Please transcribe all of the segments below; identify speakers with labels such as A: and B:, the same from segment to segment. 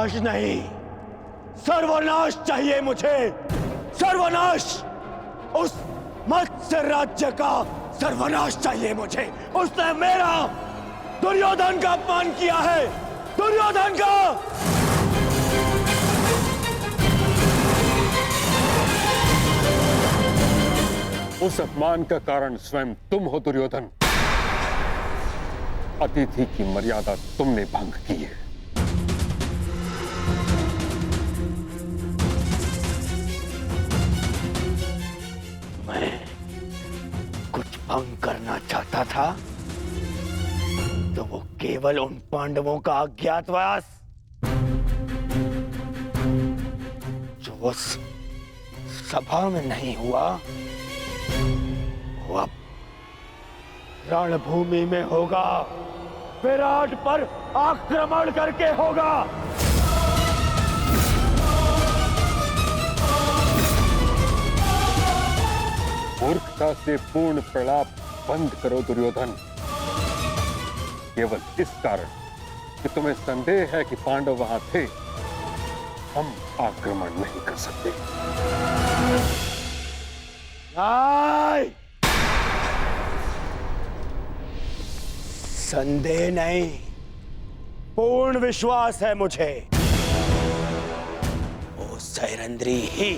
A: विनाश नहीं, सर्वनाश चाहिए मुझे, सर्वनाश। उस मत्स्य राज्य का सर्वनाश चाहिए मुझे। उसने मेरा, दुर्योधन का अपमान किया है, दुर्योधन का।
B: उस अपमान का कारण स्वयं तुम हो दुर्योधन। अतिथि की मर्यादा तुमने भंग की है।
A: मैं कुछ भंग करना चाहता था तो वो केवल उन पांडवों का अज्ञातवास जो उस सभा में नहीं हुआ, वो अब रणभूमि में होगा, विराट पर आक्रमण करके होगा।
B: मूर्खता से पूर्ण प्रलाप बंद करो दुर्योधन। केवल इस कारण कि तुम्हें संदेह है कि पांडव वहां थे, हम आक्रमण नहीं कर सकते।
A: नहीं, संदेह नहीं, पूर्ण विश्वास है मुझे। वो सैरंद्री ही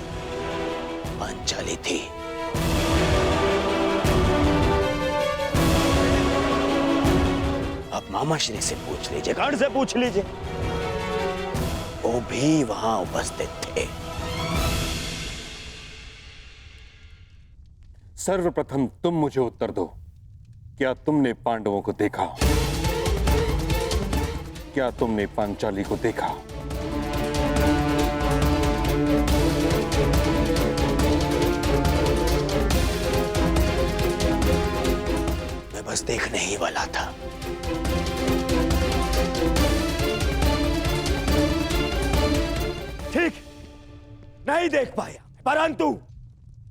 A: पांचाली थी। अब मामा श्री से पूछ लीजिए, गण से पूछ लीजिए, वो भी वहां उपस्थित थे।
B: सर्वप्रथम तुम मुझे उत्तर दो, क्या तुमने पांडवों को देखा? क्या तुमने पांचाली को देखा?
A: मैं बस देखने ही वाला था। ठीक, नहीं देख पाया, परंतु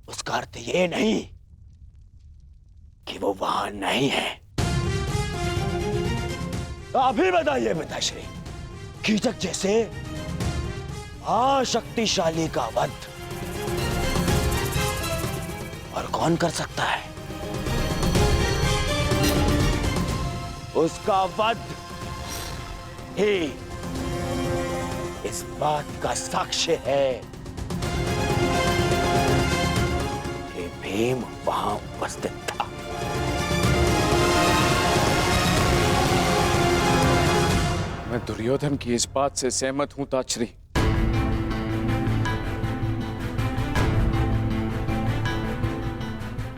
A: उसका अर्थ ये नहीं कि वो वहां नहीं है। तो अभी बताइए पिताश्री, कीचक जैसे शक्तिशाली का वध और कौन कर सकता है? उसका वध ही इस बात का साक्ष्य है कि भीम वहां उपस्थित था।
C: मैं दुर्योधन की इस बात से सहमत हूं ताचरी।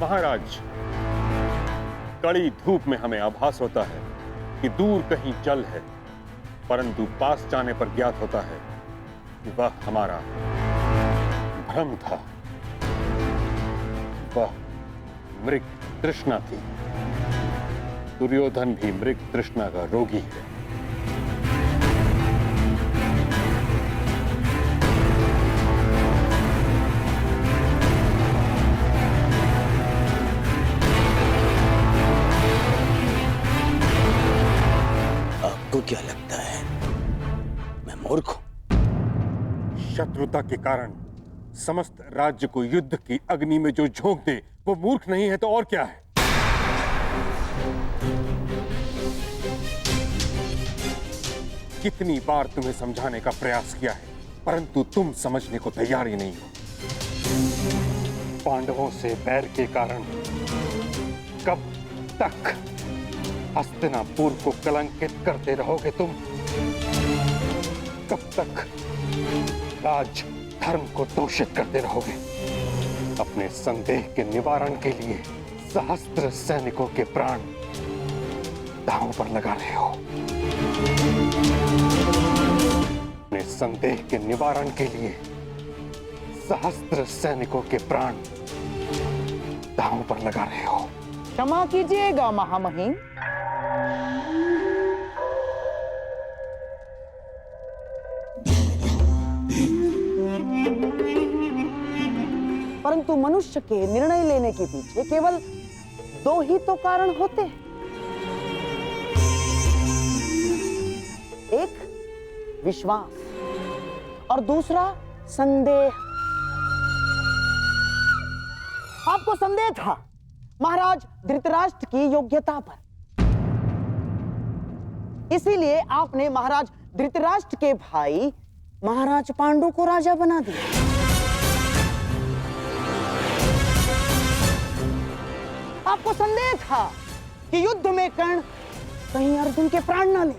B: महाराज, कड़ी धूप में हमें आभास होता है कि दूर कहीं जल है, परंतु पास जाने पर ज्ञात होता है कि वह हमारा भ्रम था। वह मृग तृष्णा थी। दुर्योधन भी मृग तृष्णा का रोगी है।
A: आपको क्या लगता है मैं मूर्ख हूं?
B: शत्रुता के कारण समस्त राज्य को युद्ध की अग्नि में जो झोंक दे वो मूर्ख नहीं है तो और क्या है? कितनी बार तुम्हें समझाने का प्रयास किया है, परंतु तुम समझने को तैयार ही नहीं हो। पांडवों से बैर के कारण कब तक हस्तिनापुर को कलंकित करते रहोगे तुम? कब तक राज धर्म को दूषित करते रहोगे? अपने संदेह के निवारण के लिए सहस्त्र सैनिकों के प्राण दांव पर लगा रहे हो। अपने संदेह के निवारण के लिए सहस्त्र सैनिकों के प्राण दांव पर लगा रहे हो।
D: क्षमा कीजिएगा महामहिम, परंतु मनुष्य के निर्णय लेने के पीछे केवल दो ही तो कारण होते हैं। एक विश्वास और दूसरा संदेह। आपको संदेह था महाराज धृतराष्ट्र की योग्यता पर, इसीलिए आपने महाराज धृतराष्ट्र के भाई महाराज पांडु को राजा बना दिया। आपको संदेह था कि युद्ध में कर्ण कहीं अर्जुन के प्राण ना ले,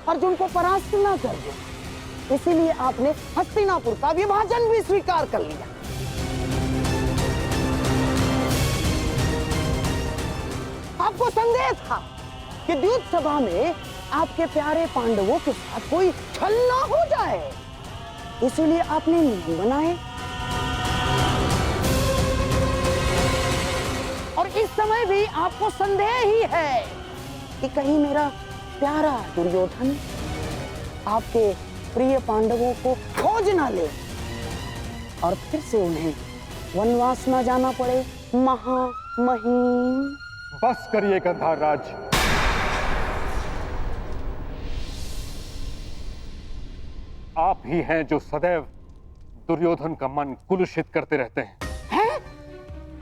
D: अर्जुन को परास्त ना कर दे, इसीलिए आपने हस्तिनापुर का विभाजन भी स्वीकार कर लिया। आपको संदेह था कि द्यूत सभा में आपके प्यारे पांडवों के साथ कोई छल ना हो जाए, इसीलिए आपने नियम बनाए। और इस समय भी आपको संदेह ही है कि कहीं मेरा प्यारा दुर्योधन आपके प्रिय पांडवों को खोज ना ले और फिर से उन्हें वनवास ना जाना पड़े। महामहिम,
B: बस करिए गंधार राज। आप ही हैं जो सदैव दुर्योधन का मन कुलुषित करते रहते हैं।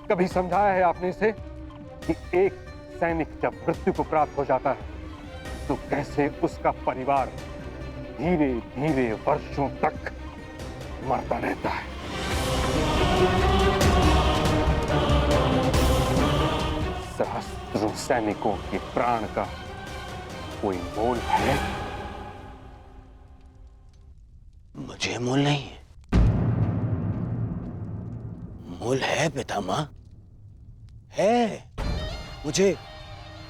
B: कभी समझाया है आपने इसे कि एक सैनिक जब मृत्यु को प्राप्त हो जाता है तो कैसे उसका परिवार धीरे धीरे वर्षों तक मरता रहता है। सहस्त्रों सैनिकों के प्राण का कोई मोल है?
A: मुझे मोल नहीं है। मोल है पितामह, है। मुझे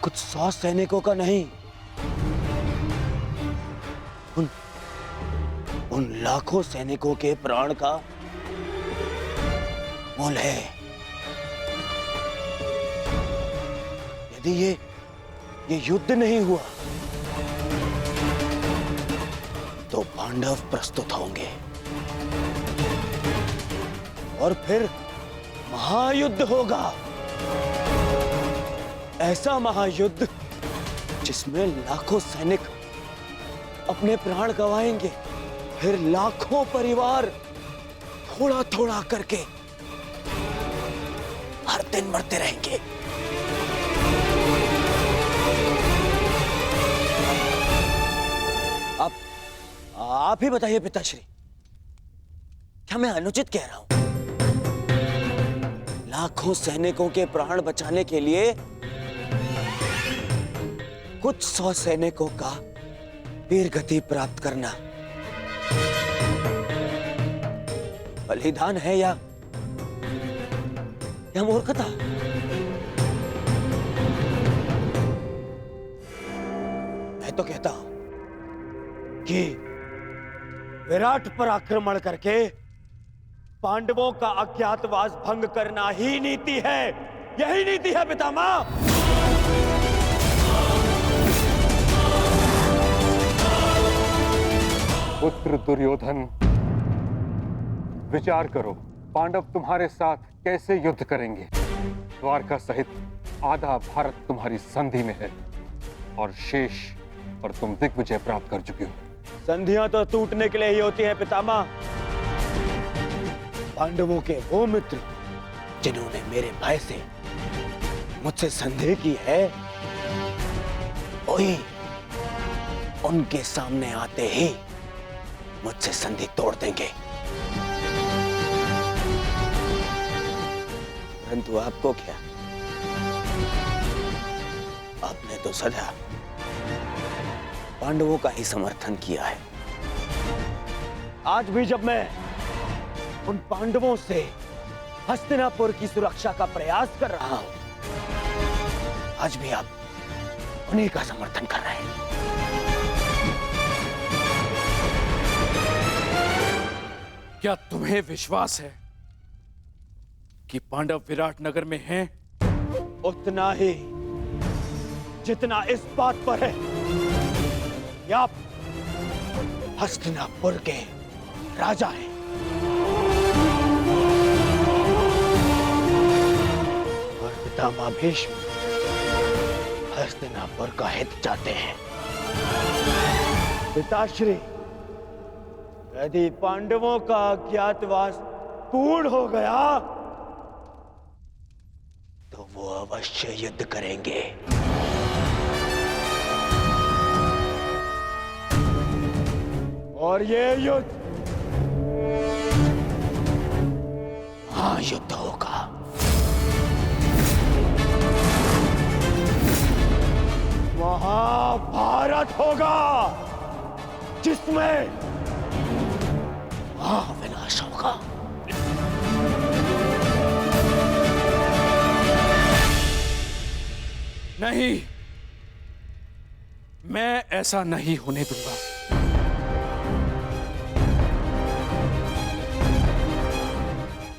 A: कुछ 100 सैनिकों का नहीं, उन लाखों सैनिकों के प्राण का मोल है। यदि ये युद्ध नहीं हुआ तो पांडव प्रस्तुत होंगे और फिर महायुद्ध होगा। ऐसा महायुद्ध जिसमें लाखों सैनिक अपने प्राण गंवाएंगे, फिर लाखों परिवार थोड़ा थोड़ा करके हर दिन मरते रहेंगे। आप ही बताइए पिताश्री, क्या मैं अनुचित कह रहा हूं? लाखों सैनिकों के प्राण बचाने के लिए कुछ 100 सैनिकों का वीर गति प्राप्त करना बलिदान है या मूर्खता? मैं तो कहता हूं कि विराट पर आक्रमण करके पांडवों का अज्ञातवास भंग करना ही नीति है। यही नीति है पितामह।
B: पुत्र दुर्योधन, विचार करो, पांडव तुम्हारे साथ कैसे युद्ध करेंगे? द्वारका सहित आधा भारत तुम्हारी संधि में है और शेष पर तुम दिग्विजय प्राप्त कर चुके हो।
A: संधियां तो टूटने के लिए ही होती हैं पितामह। पांडवों के वो मित्र जिन्होंने मेरे भय से मुझसे संधि की है, वही उनके सामने आते ही मुझसे संधि तोड़ देंगे। परंतु आपको क्या, आपने तो सदा पांडवों का ही समर्थन किया है। आज भी जब मैं उन पांडवों से हस्तिनापुर की सुरक्षा का प्रयास कर रहा हूं, आज भी आप उन्हीं का समर्थन कर रहे हैं।
C: क्या तुम्हें विश्वास है कि पांडव विराट नगर में हैं?
A: उतना ही जितना इस बात पर है कि आप हस्तिनापुर के राजा हैं। और पितामह भीष्म हस्तिनापुर का हित चाहते हैं। पिताश्री यदि पांडवों का अज्ञातवास पूर्ण हो गया तो वो अवश्य युद्ध करेंगे। और ये युद्ध युद्ध होगा। महाभारत होगा जिसमें विनाश होगा।
C: नहीं, मैं ऐसा नहीं होने दूंगा।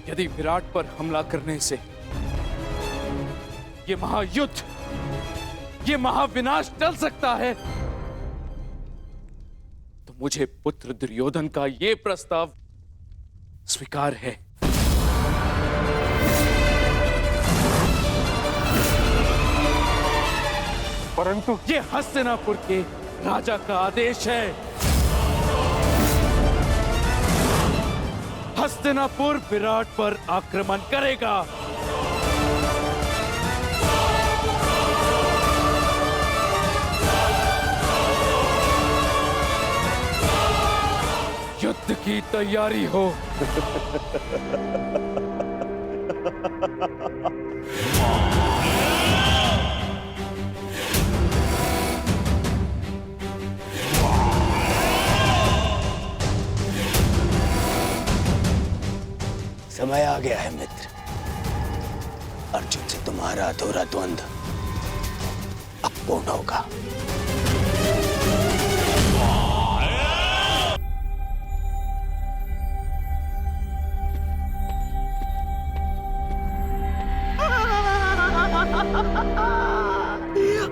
C: यदि विराट पर हमला करने से ये महायुद्ध, ये महाविनाश टल सकता है, तो मुझे पुत्र दुर्योधन का ये प्रस्ताव स्वीकार है।
B: परंतु
C: ये हस्तिनापुर के राजा का आदेश है। हस्तिनापुर विराट पर आक्रमण करेगा। युद्ध की तैयारी हो।
A: समय आ गया है मित्र। अर्जुन से तुम्हारा अधूरा द्वंद्व अब पूर्ण होगा।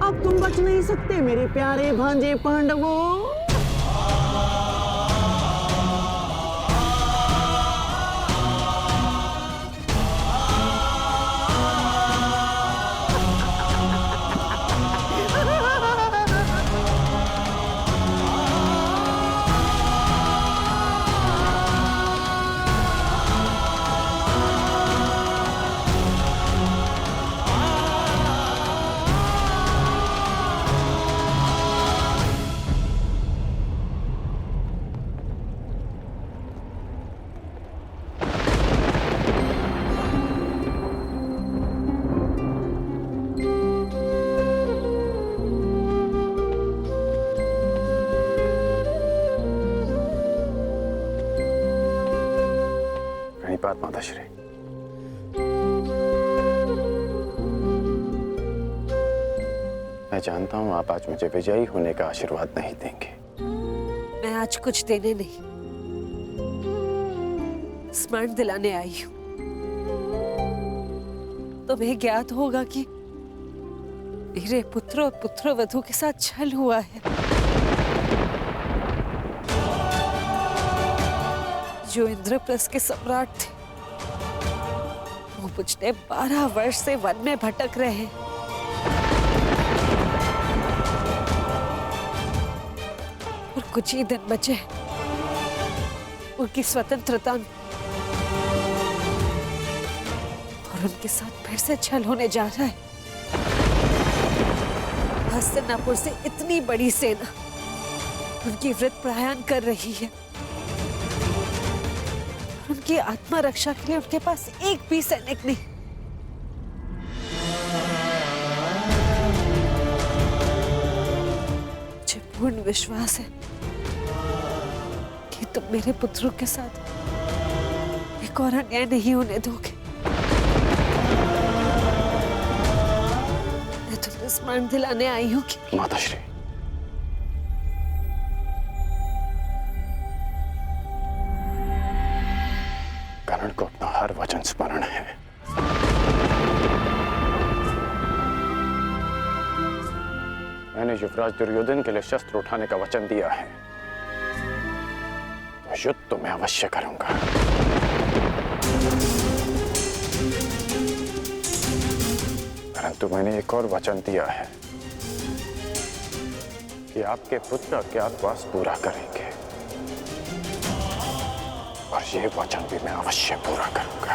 D: अब तुम बच नहीं सकते मेरे प्यारे भांजे पांडवों।
E: बात माताश्री, मैं जानता हूं आप आज मुझे विजयी होने का आशीर्वाद नहीं देंगे।
F: मैं आज कुछ देने नहीं, स्मरण दिलाने आई हूं। तुम्हें ज्ञात होगा कि मेरे पुत्र और पुत्रवधू के साथ छल हुआ है। जो इंद्रप्रस्थ के सम्राट थे, वो पिछले 12 वर्ष से वन में भटक रहे। और कुछ ही दिन बचे उनकी स्वतंत्रता में, और उनके साथ फिर से छल होने जा रहा है। हस्तिनापुर से इतनी बड़ी सेना उनकी वृत्त प्रयाण कर रही है। उनकी आत्मा रक्षा के लिए उनके पास एक भी सैनिक नहीं। मुझे पूर्ण विश्वास है कि तुम मेरे पुत्रों के साथ एक और अन्याय नहीं होने दोगे। मैं तुम्हें स्मरण दिलाने आई हूँ कि
E: माताश्री, कर्ण को अपना हर वचन स्मरण है। मैंने युवराज दुर्योधन के लिए शस्त्र उठाने का वचन दिया है, तो युद्ध तो मैं अवश्य करूंगा। परंतु मैंने एक और वचन दिया है कि आपके पुत्र अज्ञातवास पूरा करेंगे। ये वचन भी मैं अवश्य पूरा करूंगा।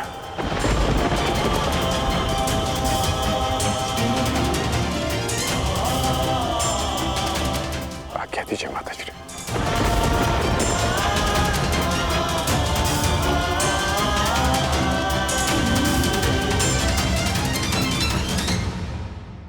E: आज्ञा दीजिए माताश्री।